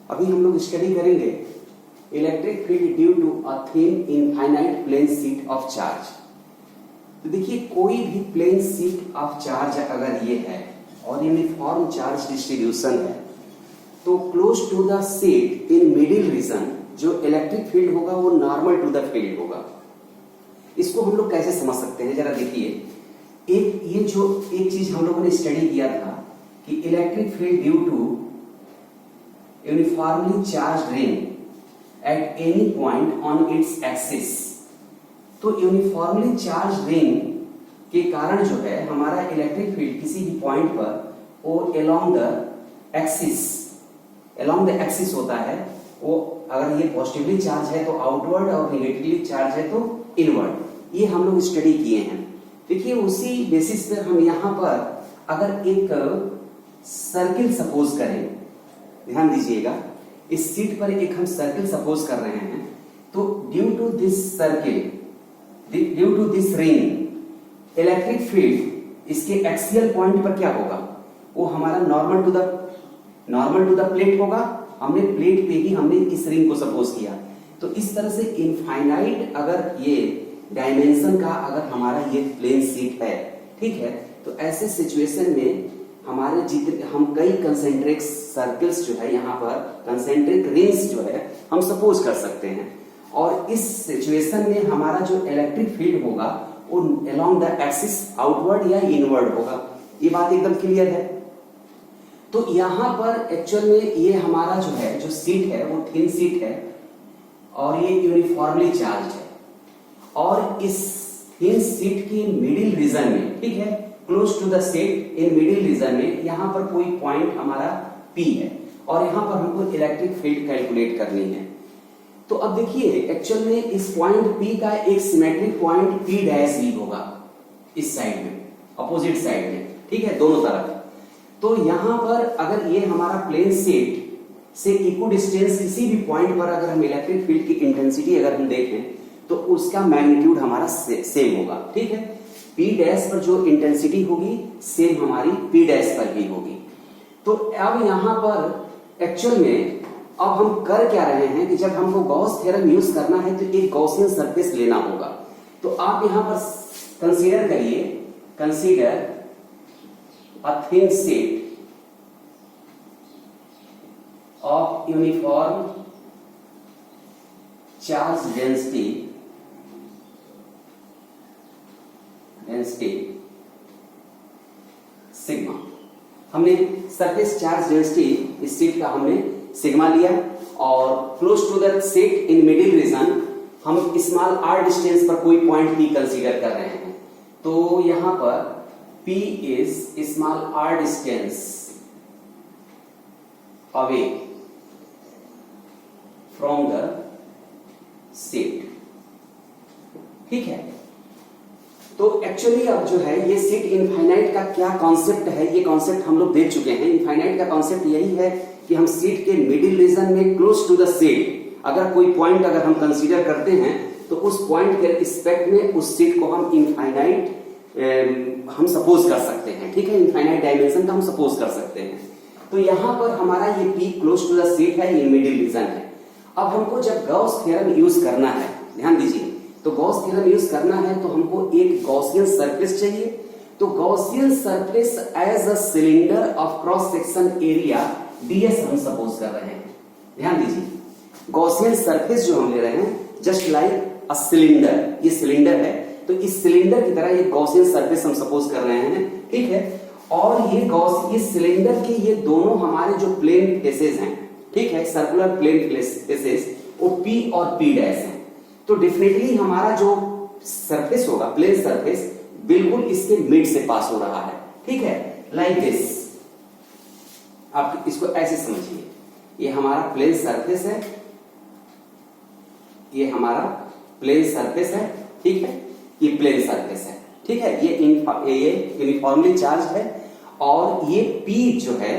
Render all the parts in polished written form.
अभी हम लोग स्टडी करेंगे electric field due to a thin infinite plane sheet of charge. तो देखिए कोई भी प्लेन शीट ऑफ चार्ज अगर ये है और यूनिफॉर्म चार्ज डिस्ट्रीब्यूशन है तो close to the sheet in middle region जो इलेक्ट्रिक फील्ड होगा वो नॉर्मल टू द फील्ड होगा। इसको हम लोग कैसे समझ सकते हैं, जरा देखिए। एक चीज हम लोगों ने स्टडी किया था कि electric field due to uniformly charge ring at any point on its axis. तो यूनिफॉर्मली चार्ज रिंग के कारण जो है हमारा इलेक्ट्रिक फील्ड किसी भी पॉइंट पर वो अलोंग द एक्सिस होता है। वो अगर ये पॉजिटिवली चार्ज है तो आउटवर्ड और नेगेटिवली चार्ज है तो इनवर्ड। ये हम लोग स्टडी किए हैं। देखिए उसी बेसिस पर हम यहां पर अगर एक सर्किल सपोज करें, ध्यान दीजिएगा, इस शीट पर एक हम सर्किल सपोज कर रहे हैं तो due to this ring electric field इसके एक्सियल पॉइंट पर क्या होगा, वो हमारा नॉर्मल टू द प्लेट होगा। हमने प्लेट पे ही हमने इस रिंग को सपोज किया। तो इस तरह से इनफाइनाइट अगर ये डायमेंशन का अगर हमारा ये प्लेन शीट है, ठीक है, तो ऐसे सिचुएशन में हमारे जितने हम कई कंसेंट्रिक सर्कल्स जो है यहाँ पर कंसेंट्रिक रिंग्स जो है हम सपोज कर सकते हैं। और इस सिचुएशन में हमारा जो इलेक्ट्रिक फील्ड होगा वो अलोंग द एक्सिस आउटवर्ड या इनवर्ड होगा। ये बात एकदम क्लियर है। तो यहाँ पर एक्चुअल में ये हमारा जो है जो शीट है वो थिन शीट है और ये यूनिफॉर्मली चार्ज है। और इस थिन शीट की मिडिल रीजन में, ठीक है, close to the sheet in middle region में यहाँ पर कोई पॉइंट हमारा P है और यहाँ पर हमको इलेक्ट्रिक फील्ड कैलकुलेट करनी है। तो अब देखिए एक्चुअल में इस पॉइंट P का एक सिमेट्रिक पॉइंट P डैश भी होगा इस साइड में, अपोजिट साइड में, ठीक है, दोनों तरफ। तो यहाँ पर अगर ये हमारा प्लेन शीट से इक्वल डिस्टेंस किसी भी पॉइंट पर अगर हम इलेक्ट्रिक फील्ड की इंटेंसिटी अगर हम देखें तो उसका मैग्नीट्यूड हमारा सेम होगा, ठीक है। P डैश पर जो इंटेंसिटी होगी सेम हमारी P डैश पर भी होगी। तो अब यहाँ पर एक्चुअल में अब हम कर क्या रहे हैं कि जब हमको गॉस थ्योरम यूज करना है तो एक गॉसियन सरफेस लेना होगा। तो आप यहाँ पर कंसीडर करिए, consider a thin sheet of uniform charge density sigma. हमने सरफेस चार्ज डेंसिटी इस शीट का हमने सिग्मा लिया और close to the sheet in middle region हम स्मॉल r डिस्टेंस पर कोई पॉइंट P कंसीडर कर रहे हैं। तो यहां पर P is small r distance away from the sheet, ठीक है। तो एक्चुअली अब जो है ये शीट इनफाइनाइट का क्या कॉन्सेप्ट है, ये कॉन्सेप्ट हम लोग देख चुके हैं। इनफाइनाइट का कॉन्सेप्ट यही है कि हम शीट के मिडिल रीजन में क्लोज टू द शीट अगर कोई पॉइंट अगर हम कंसीडर करते हैं तो उस पॉइंट के रिस्पेक्ट में उस शीट को हम इनफाइनाइट हम सपोज कर सकते हैं, ठीक है, इनफाइनाइट डायमेंशन का हम सपोज कर सकते हैं। तो यहां पर हमारा ये P close to the sheet है, ये मिडिल रीजन है। अब हमको जब गॉस थ्योरम यूज करना है, ध्यान दीजिए, तो गॉस थ्योरम यूज करना है तो हमको एक गॉसियन सरफेस चाहिए। तो Gaussian surface as a cylinder of cross section area ds हम सपोज कर रहे हैं। ध्यान दीजिए, गॉसियन सरफेस जो हम ले रहे हैं जस्ट लाइक अ सिलेंडर, ये सिलेंडर है तो इस सिलेंडर की तरह ये गॉसियन सरफेस हम सपोज कर रहे हैं, ठीक है। और ये सिलेंडर के ये दोनों हमारे जो प्लेन फेसेस हैं, ठीक है, सर्कुलर प्लेन फेसेस, वो P और P डैश हैं। तो डेफिनेटली हमारा जो सरफेस होगा प्लेन सरफेस बिल्कुल इसके मिड से पास हो रहा है, ठीक है, लाइक दिस। आप इसको ऐसे समझिए, ये हमारा प्लेन सरफेस है, ये हमारा प्लेन सरफेस है, ठीक है, ये प्लेन सरफेस है, ठीक है, ये यूनिफॉर्मली चार्ज है और ये P जो है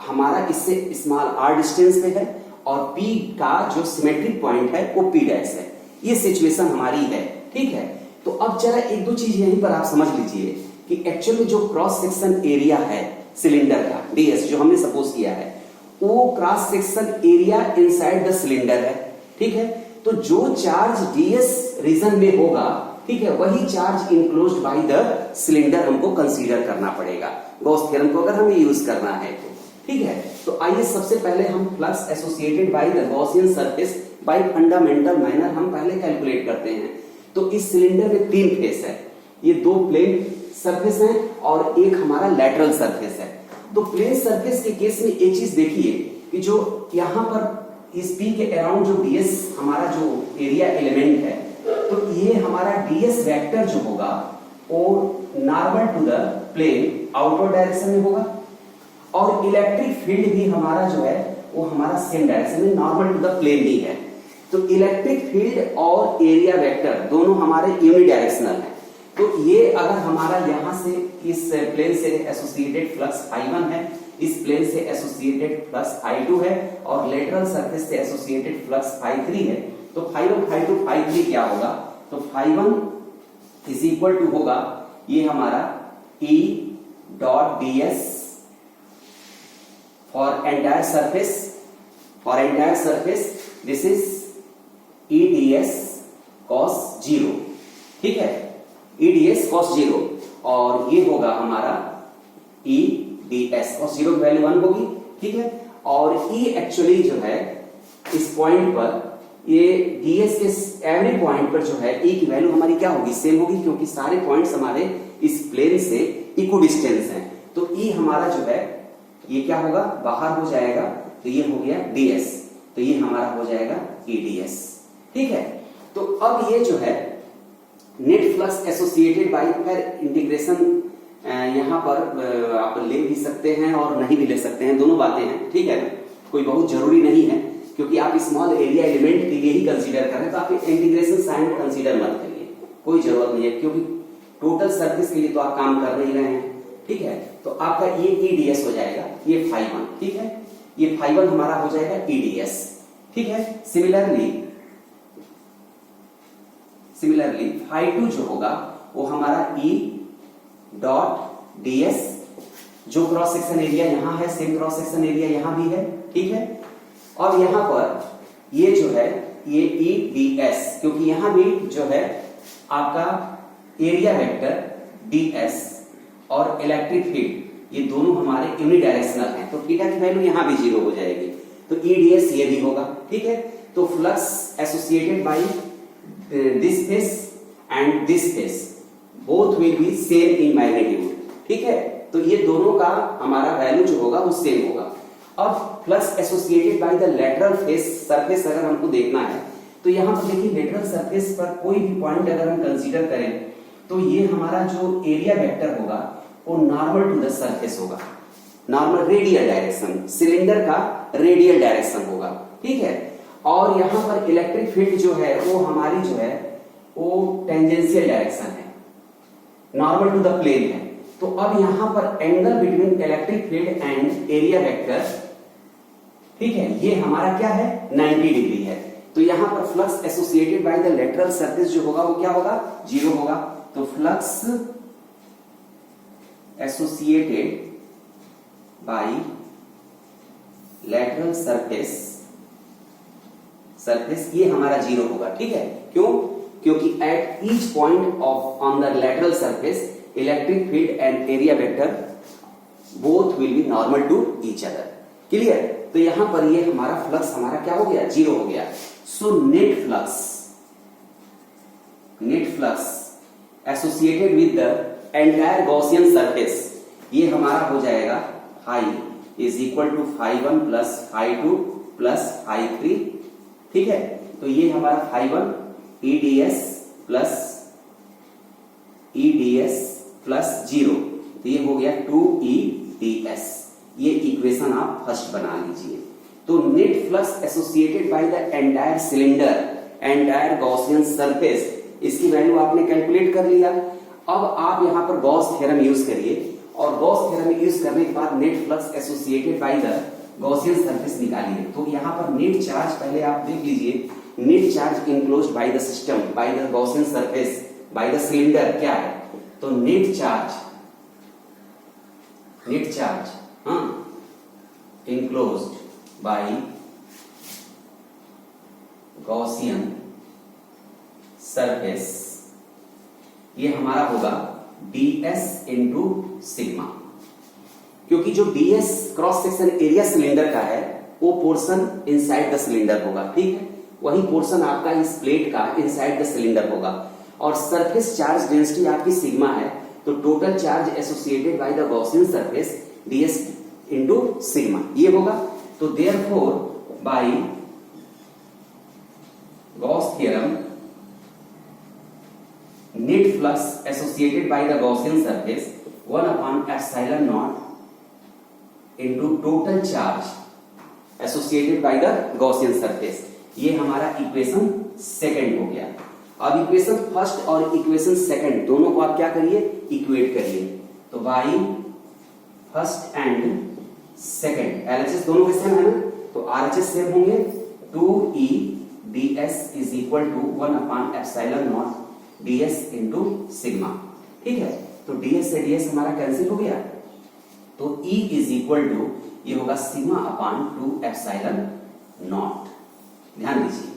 हमारा इससे स्मॉल r डिस्टेंस पे है और P का जो सिमेट्रिक पॉइंट है वो P डैश है। ये सिचुएशन हमारी है, ठीक है। तो अब जरा एक दो चीज यहीं पर आप समझ लीजिए कि एक्चुअली जो क्रॉस सेक्शन एरिया है सिलेंडर का ds जो हमने सपोज किया है वो cross section area inside the cylinder है, ठीक है। तो जो चार्ज ds रीजन में होगा, ठीक है, वही charge enclosed by the cylinder हमको कंसीडर करना पड़ेगा गॉस थ्योरम को अगर हमें यूज करना है तो, ठीक है। तो आइए सबसे पहले हम flux associated by the Gaussian surface by fundamental manner हम पहले कैलकुलेट करते हैं। तो इस सिलेंडर में 3 फेस है, ये 2 प्लेन सरफेस हैं और एक हमारा लैटरल सरफेस है। तो प्लेन सरफेस के केस में एक चीज देखिए कि जो यहां पर इस P के अराउंड जो ds हमारा जो एरिया एलिमेंट है, तो ये हमारा ds वेक्टर जो होगा वो normal to the plane outward direction में होगा, और इलेक्ट्रिक फील्ड भी हमारा जो है वो हमारा सेम डायरेक्शन में नॉर्मल टू द प्लेन ही है। तो इलेक्ट्रिक फील्ड और एरिया वेक्टर दोनों हमारे यूनिडायरेक्शनल है। तो ये अगर हमारा यहां से इस प्लेन से एसोसिएटेड फ्लक्स I1 है, इस प्लेन से एसोसिएटेड फ्लक्स I2 है, और लेटरल सरफेस से एसोसिएटेड फ्लक्स I3 है, तो ∅1 ∅2 ∅3 क्या होगा? तो ∅1 इज इक्वल टू होगा ये हमारा E dot ds for entire surface this is E ds cos 0, ठीक है, E ds cos 0, और ये होगा हमारा E ds cos 0 की वैल्यू 1 होगी, ठीक है। और E एक्चुअली जो है इस पॉइंट पर ये ds के एवरी पॉइंट पर जो है E की वैल्यू हमारी क्या होगी? सेम होगी, क्योंकि सारे पॉइंट्स हमारे इस प्लेन से इक्विडिस्टेंस हैं। तो E हमारा जो है ये क्या होगा? बाहर हो जाएगा, तो ये हो गया ds, तो ये हमारा हो जाएगा E ds, ठीक है। तो अब ये जो है नेट फ्लक्स एसोसिएटेड बाय, फिर इंटीग्रेशन यहां पर आप ले भी सकते हैं और नहीं भी ले सकते हैं, दोनों बातें हैं, ठीक है। कोई बहुत जरूरी नहीं है, क्योंकि आप स्मॉल एरिया एलिमेंट के लिए ही कंसीडर कर रहे हैं, तो आप इंटीग्रेशन साइन कंसीडर मत करिए, कोई जरूरत नहीं है, क्योंकि टोटल सरफेस के लिए तो आप काम कर नहीं रहे हैं, ठीक है। तो आपका ये E ds हो जाएगा, ये ∅1, ठीक है, ये ∅1 हमारा हो जाएगा E ds, ठीक है। सिमिलरली ∅2 जो होगा वो हमारा E डॉट ds, जो क्रॉस सेक्शन एरिया यहां है सेम क्रॉस सेक्शन एरिया यहां भी है, ठीक है। और यहां पर ये जो है ये E ds, क्योंकि यहां भी जो है आपका एरिया वेक्टर ds और इलेक्ट्रिक फील्ड ये दोनों हमारे यूनिडायरेक्शनल हैं, तो थीटा की वैल्यू यहां भी 0 हो जाएगी, तो E ds ये भी होगा, ठीक है। तो flux associated by this phase and this phase both will be same in magnitude, ठीक है। तो ये दोनों का हमारा वैल्यू जो होगा वो सेम होगा। अब flux associated by the lateral face surface अगर हमको देखना है, तो यहां पर देखिए लेटरल सरफेस पर कोई भी पॉइंट अगर हम कंसीडर करें, तो ये हमारा जो एरिया वेक्टर होगा वो नॉर्मल टू द सरफेस होगा, नॉर्मल रेडियल डायरेक्शन, सिलेंडर का रेडियल डायरेक्शन होगा, ठीक है। और यहां पर इलेक्ट्रिक फील्ड जो है वो हमारी जो है वो टेंजेंशियल डायरेक्शन है, नॉर्मल टू द प्लेन है। तो अब यहां पर angle between electric field and area vector, ठीक है, ये हमारा क्या है? 90 डिग्री है। तो यहां पर flux associated by the lateral surface जो होगा वो क्या होगा? 0 होगा। तो flux associated by lateral surface ये हमारा 0 होगा, ठीक है। क्यों? क्योंकि at each point of on the lateral surface electric field and area vector both will be normal to each other, clear. तो यहां पर ये हमारा फ्लक्स हमारा क्या हो गया? 0 हो गया। So net flux associated with the entire Gaussian surface ये हमारा हो जाएगा ∅ is equal to ∅1 plus ∅2 plus ∅3, ठीक है। तो ये हमारा ∅1 E ds प्लस 0, तो ये हो गया 2E ds। ये इक्वेशन आप फर्स्ट बना लीजिए। तो net flux associated by the entire cylinder, entire Gaussian surface, इसकी वैल्यू आपने कैलकुलेट कर लिया। अब आप यहां पर गॉस थ्योरम यूज करिए, और गॉस थ्योरम यूज करने के बाद net flux associated by the Gaussian surface निकालिए। तो यहां पर नेट चार्ज पहले आप देख लीजिए, net charge enclosed by the system by the Gaussian surface by the cylinder क्या है? तो net charge enclosed by Gaussian surface, ये हमारा होगा ds इंटू सिग्मा, क्योंकि जो ds cross section area cylinder का है वो पोर्शन इनसाइड द सिलेंडर होगा, ठीक है, वही पोर्शन आपका इस प्लेट का इनसाइड द सिलेंडर होगा। और सरफेस चार्ज डेंसिटी आपकी सिग्मा है, तो total charge associated by the Gaussian surface ds into sigma ये होगा। तो therefore by Gauss theorem net flux associated by the Gaussian surface 1/ε0 into total charge associated by the Gaussian surface, ये हमारा equation second हो गया। अब equation first और equation second दोनों को आप क्या करिए, इक्वेट करिए। तो by first and second LHS दोनों के सेम है ना, तो आरएचएस सेम होंगे 2e ds is equal to 1/ε0 ds into sigma, ठीक है। तो ds से ds हमारा कैंसिल हो गया, तो e इज इक्वल टू ये होगा सिग्मा अपान 2ε0। ध्यान दीजिए,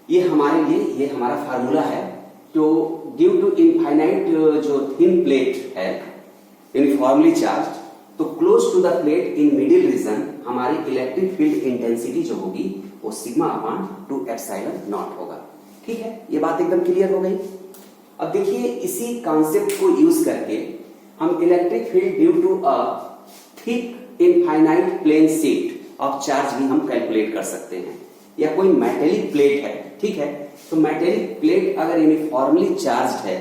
ये हमारे लिए ये हमारा फार्मूला है। तो ड्यू टू इनफाइनाइट जो थिन प्लेट है यूनिफॉर्मली चार्ज, तो close to the plate in middle region हमारी इलेक्ट्रिक फील्ड इंटेंसिटी जो होगी वो सिग्मा अपान 2ε0 होगा, ठीक है। ये बात एकदम क्लियर हो गई। अब देखिए इसी कॉन्सेप्ट को यूज करके हम electric field due to a thick infinite plane sheet of charge भी हम कैलकुलेट कर सकते हैं। या कोई मेटेलिक प्लेट है, ठीक है, तो मेटेलिक प्लेट अगर यूनिफॉर्मली चार्ज्ड है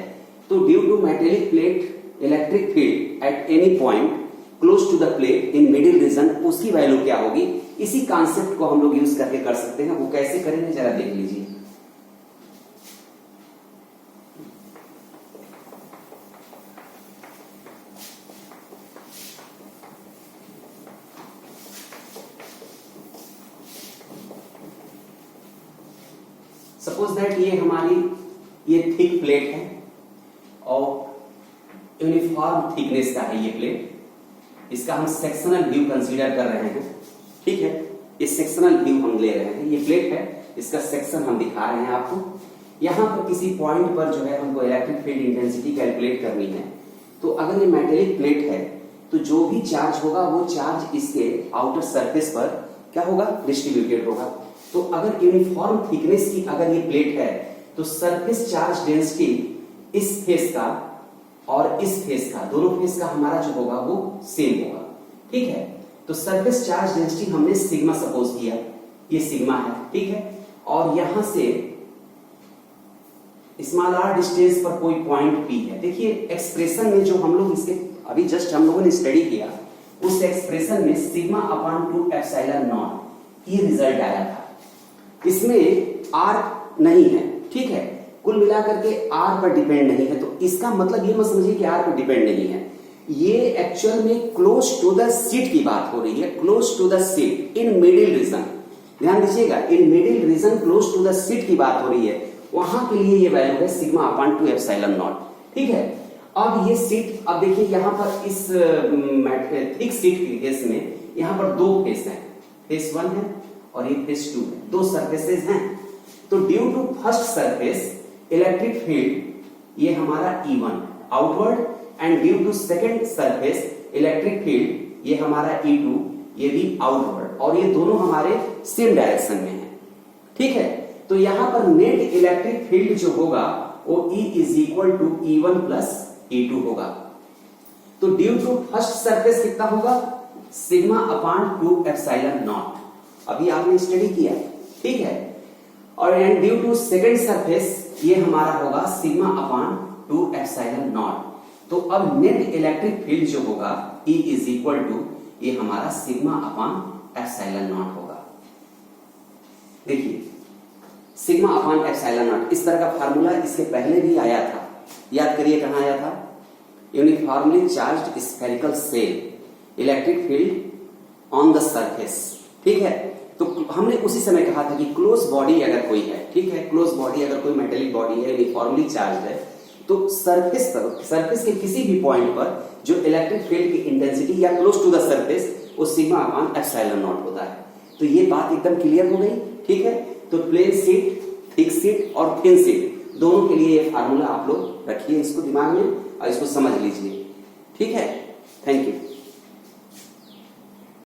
तो due to metallic plate electric field at any point close to the plate in middle region उसकी वैल्यू क्या होगी, इसी कॉन्सेप्ट को हम लोग यूज करके कर सकते हैं। वो कैसे करेंगे जरा देख लीजिए। सपोज दैट ये हमारी ये थिक प्लेट है और यूनिफॉर्म थिकनेस का है ये प्लेट, इसका हम सेक्शनल व्यू कंसीडर कर रहे हैं, ठीक है। ये सेक्शनल व्यू हम ले रहे हैं, ये प्लेट है, इसका सेक्शन हम दिखा रहे हैं आपको। यहां पर किसी पॉइंट पर जो है हमको इलेक्ट्रिक फील्ड इंटेंसिटी कैलकुलेट करनी है। तो अगर ये मेटेलिक प्लेट है तो जो भी चार्ज होगा वो चार्ज इसके आउटर सरफेस पर क्या होगा, डिस्ट्रीब्यूटेड होगा। तो अगर यूनिफॉर्म थिकनेस की अगर ये प्लेट है तो सरफेस चार्ज डेंसिटी इस फेस का और इस फेस का, दोनों फेस का हमारा जो होगा वो सेम होगा, ठीक है। तो सरफेस चार्ज डेंसिटी हमने सिग्मा सपोज किया, ये सिग्मा है, ठीक है। और यहां से स्मॉल r डिस्टेंस पर कोई पॉइंट P है। देखिए एक्सप्रेशन में जो हम लोग इसके अभी जस्ट हम लोगों ने स्टडी किया, उस एक्सप्रेशन में सिग्मा अपान 2ε0 ये रिजल्ट आया था। इसमें r नहीं है, ठीक है, कुल मिलाकर के r पर डिपेंड नहीं है। तो इसका मतलब ये मत समझिए कि r पर डिपेंड नहीं है, ये एक्चुअल में क्लोज टू द सीट की बात हो रही है, close to the seat in middle region. ध्यान दीजिएगा, in middle region close to the seat की बात हो रही है, वहां के लिए ये वैल्यू है सिग्मा अपान 2ε0, ठीक है। अब ये सीट, अब देखिए यहां पर इस थिक सीट के केस में यहां पर दो फेस हैं, फेस 1 है और ये फेस 2 है, दो सरफेसेस हैं। तो due to first surface electric field ये हमारा E1 outward, and due to second surface electric field ये हमारा E2 ये भी आउटवर्ड, और ये दोनों हमारे सेम डायरेक्शन में है, ठीक है। तो यहां पर नेट इलेक्ट्रिक फील्ड जो होगा वो E is equal to E1 plus E2 होगा। तो ड्यू टू फर्स्ट सरफेस कितना होगा, सिग्मा अपान 2ε0, अभी आपने स्टडी किया, ठीक है। और and due to second surface ये हमारा होगा सिग्मा अपान 2ε0। तो अब नेट इलेक्ट्रिक फील्ड जो होगा E इज इक्वल टू ये हमारा सिग्मा अपान ε0 होगा। देखिए सिग्मा अपान ε0 इस तरह का फार्मूला इसके पहले भी आया था, याद करिए कहां आया था, uniformly charged spherical shell electric field on the surface, ठीक है। तो हमने उसी समय कहा था कि क्लोज बॉडी अगर कोई है, ठीक है, क्लोज बॉडी अगर कोई मेटेलिक बॉडी है यूनिफॉर्मली चार्ज है, तो सरफेस पर, सरफेस के किसी भी पॉइंट पर जो इलेक्ट्रिक फील्ड की इंटेंसिटी या क्लोज टू द सरफेस वो सिग्मा अपॉन एप्सिलॉन नॉट होता है। तो ये बात एकदम क्लियर हो गई, ठीक है। तो प्लेन शीट, थिक शीट और थिन शीट दोनों के लिए ये फार्मूला आप लोग रखिए इसको दिमाग में और इसको समझ लीजिए, ठीक है। Thank you.